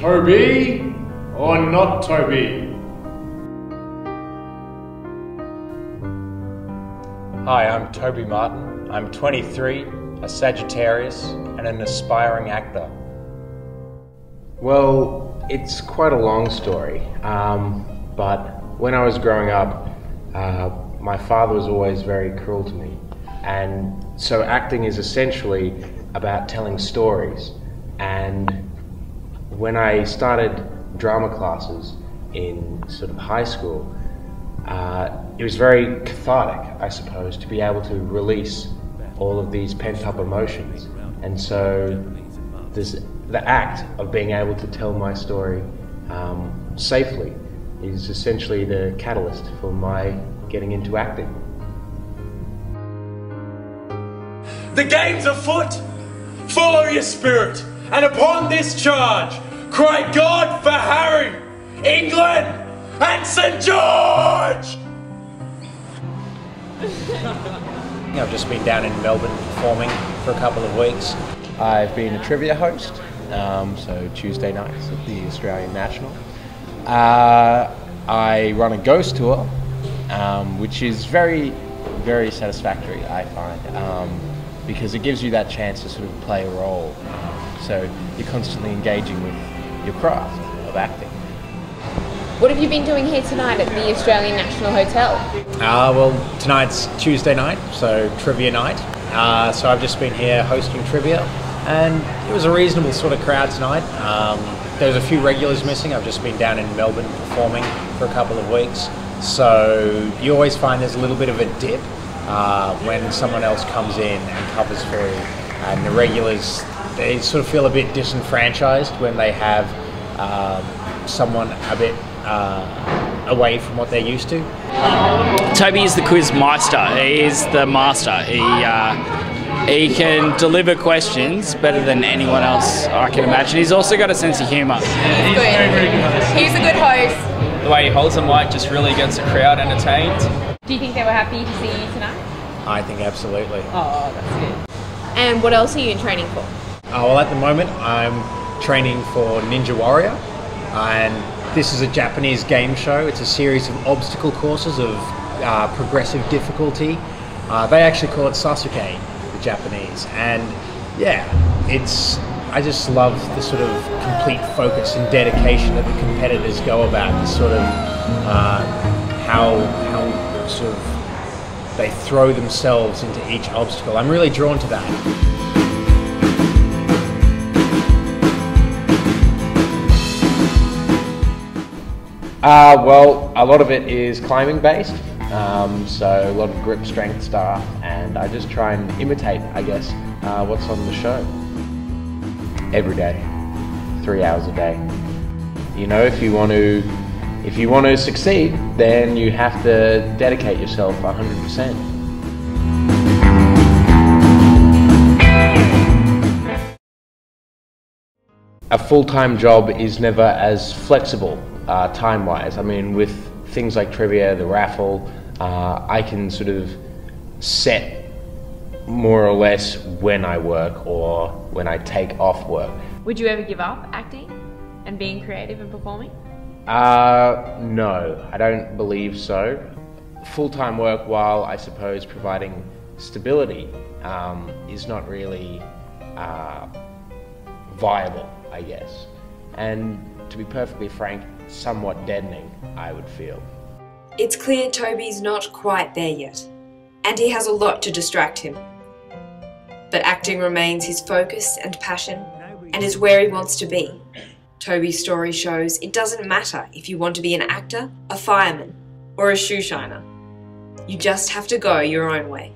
Toby or not Toby? Hi, I'm Toby Martin. I'm 23, a Sagittarius, and an aspiring actor. Well, it's quite a long story, but when I was growing up, my father was always very cruel to me. And so acting is essentially about telling stories. And when I started drama classes in sort of high school, it was very cathartic, I suppose, to be able to release all of these pent-up emotions. And so the act of being able to tell my story safely is essentially the catalyst for my getting into acting. The game's afoot! Follow your spirit, and upon this charge, cry God for Harry, England, and St. George! I've just been down in Melbourne performing for a couple of weeks. I've been a trivia host, so Tuesday nights at the Australian National. I run a ghost tour, which is very, very satisfactory, I find, because it gives you that chance to sort of play a role. So you're constantly engaging with your craft of acting. What have you been doing here tonight at the Australian National Hotel? Well, tonight's Tuesday night, so trivia night. So I've just been here hosting trivia, and it was a reasonable sort of crowd tonight. There's a few regulars missing. I've just been down in Melbourne performing for a couple of weeks. So you always find there's a little bit of a dip when someone else comes in and covers for you. And the regulars, they sort of feel a bit disenfranchised when they have someone a bit away from what they're used to. Toby is the quiz meister. He is the master. He can deliver questions better than anyone else I can imagine. He's also got a sense of humour. He's a good host. The way he holds the mic just really gets the crowd entertained. Do you think they were happy to see you tonight? I think absolutely. Oh, that's good. And what else are you in training for? Well, at the moment I'm training for Ninja Warrior, and this is a Japanese game show. It's a series of obstacle courses of progressive difficulty. They actually call it Sasuke, the Japanese, and yeah, I just love the sort of complete focus and dedication that the competitors go about, the sort of how sort of they throw themselves into each obstacle. I'm really drawn to that. Well, a lot of it is climbing based, so a lot of grip strength stuff, and I just try and imitate, I guess, what's on the show. Every day, 3 hours a day. You know, if you want to succeed, then you have to dedicate yourself 100%. A full-time job is never as flexible time-wise. I mean, with things like trivia, the raffle, I can sort of set more or less when I work or when I take off work. Would you ever give up acting and being creative and performing? No, I don't believe so. Full-time work, while I suppose providing stability, is not really viable, I guess. And to be perfectly frank, somewhat deadening, I would feel. It's clear Toby's not quite there yet, and he has a lot to distract him. But acting remains his focus and passion, and is where he wants to be. Toby's story shows it doesn't matter if you want to be an actor, a fireman, or a shoe shiner. You just have to go your own way.